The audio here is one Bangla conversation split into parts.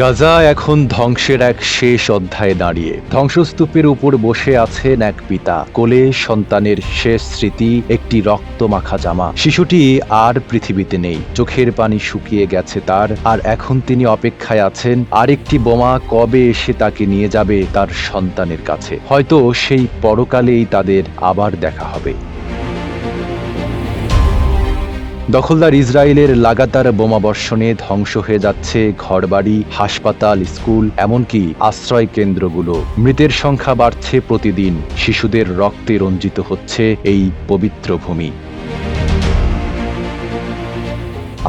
গাজা এখন ধ্বংসের এক শেষ অধ্যায়ে দাঁড়িয়ে। ধ্বংসস্তূপের উপর বসে আছেন এক পিতা, কোলে সন্তানের শেষ স্মৃতি, একটি রক্তমাখা জামা। শিশুটি আর পৃথিবীতে নেই, চোখের পানি শুকিয়ে গেছে তার, আর এখন তিনি অপেক্ষায় আছেন আরেকটি বোমা কবে এসে তাকে নিয়ে যাবে তার সন্তানের কাছে। হয়তো সেই পরকালেই তাদের আবার দেখা হবে। দখলদার ইসরায়েলের লাগাতার বোমাবর্ষণে ধ্বংস হয়ে যাচ্ছে ঘরবাড়ি, হাসপাতাল, স্কুল, এমনকি আশ্রয় কেন্দ্রগুলো। মৃতের সংখ্যা বাড়ছে প্রতিদিন, শিশুদের রক্তে রঞ্জিত হচ্ছে এই পবিত্র ভূমি।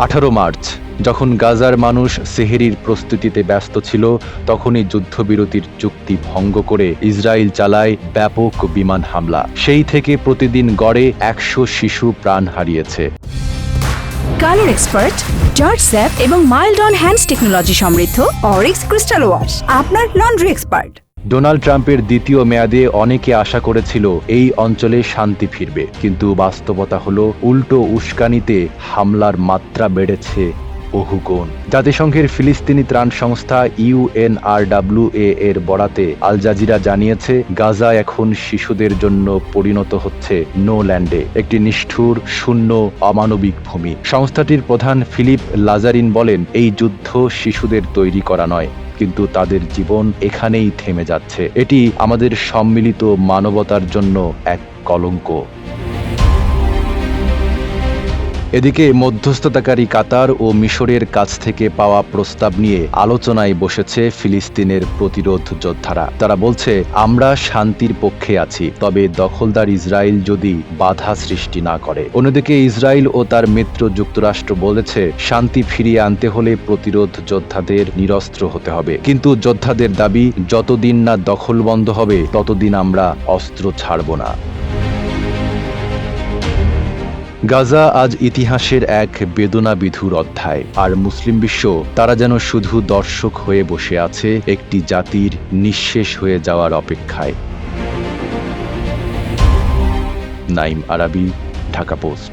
18 মার্চ যখন গাজার মানুষ সেহরির প্রস্তুতিতে ব্যস্ত ছিল, তখনই যুদ্ধবিরতির চুক্তি ভঙ্গ করে ইসরায়েল চালায় ব্যাপক বিমান হামলা। সেই থেকে প্রতিদিন গড়ে 100 শিশু প্রাণ হারিয়েছে। কালার এক্সপার্ট, জর্জ স্যাপ এবং মাইল্ড অন হ্যান্ডস টেকনোলজি সমৃদ্ধ অরিক্স ক্রিস্টাল ওয়াশ আপনার লন্ড্রি এক্সপার্ট। ডোনাল্ড ট্রাম্পের দ্বিতীয় মেয়াদে অনেকে আশা করেছিল এই অঞ্চলে শান্তি ফিরবে, কিন্তু বাস্তবতা হলো উল্টো। উস্কানিতে হামলার মাত্রা বেড়েছে বহুগুণ। জাতিসংঘের ফিলিস্তিনি ত্রাণ সংস্থা UNRWA এর বরাতে আল জাজিরা জানিয়েছে, গাজা এখন শিশুদের জন্য পরিণত হচ্ছে নো ল্যান্ডে, একটি নিষ্ঠুর, শূন্য, অমানবিক ভূমি। সংস্থাটির প্রধান ফিলিপ লাজারিন বলেন, এই যুদ্ধ শিশুদের তৈরি করা নয়, কিন্তু তাদের জীবন এখানেই থেমে যাচ্ছে। এটি আমাদের সম্মিলিত মানবতার জন্য এক কলঙ্ক। এদিকে মধ্যস্থতাকারী কাতার ও মিশরের কাছ থেকে পাওয়া প্রস্তাব নিয়ে আলোচনায় বসেছে ফিলিস্তিনের প্রতিরোধ যোদ্ধারা। তারা বলছে, আমরা শান্তির পক্ষে আছি, তবে দখলদার ইসরায়েল যদি বাধা সৃষ্টি না করে। অন্যদিকে ইসরায়েল ও তার মিত্র যুক্তরাষ্ট্র বলেছে, শান্তি ফিরিয়ে আনতে হলে প্রতিরোধ যোদ্ধাদের নিরস্ত্র হতে হবে। কিন্তু যোদ্ধাদের দাবি, যতদিন না দখল বন্ধ হবে ততদিন আমরা অস্ত্র ছাড়ব না। গাজা আজ ইতিহাসের এক বেদনাবিধুর অধ্যায়, আর মুসলিম বিশ্ব তারা যেন শুধু দর্শক হয়ে বসে আছে, একটি জাতির নিঃশেষ হয়ে যাওয়ার অপেক্ষায়। নাইম আরাবী, ঢাকা পোস্ট।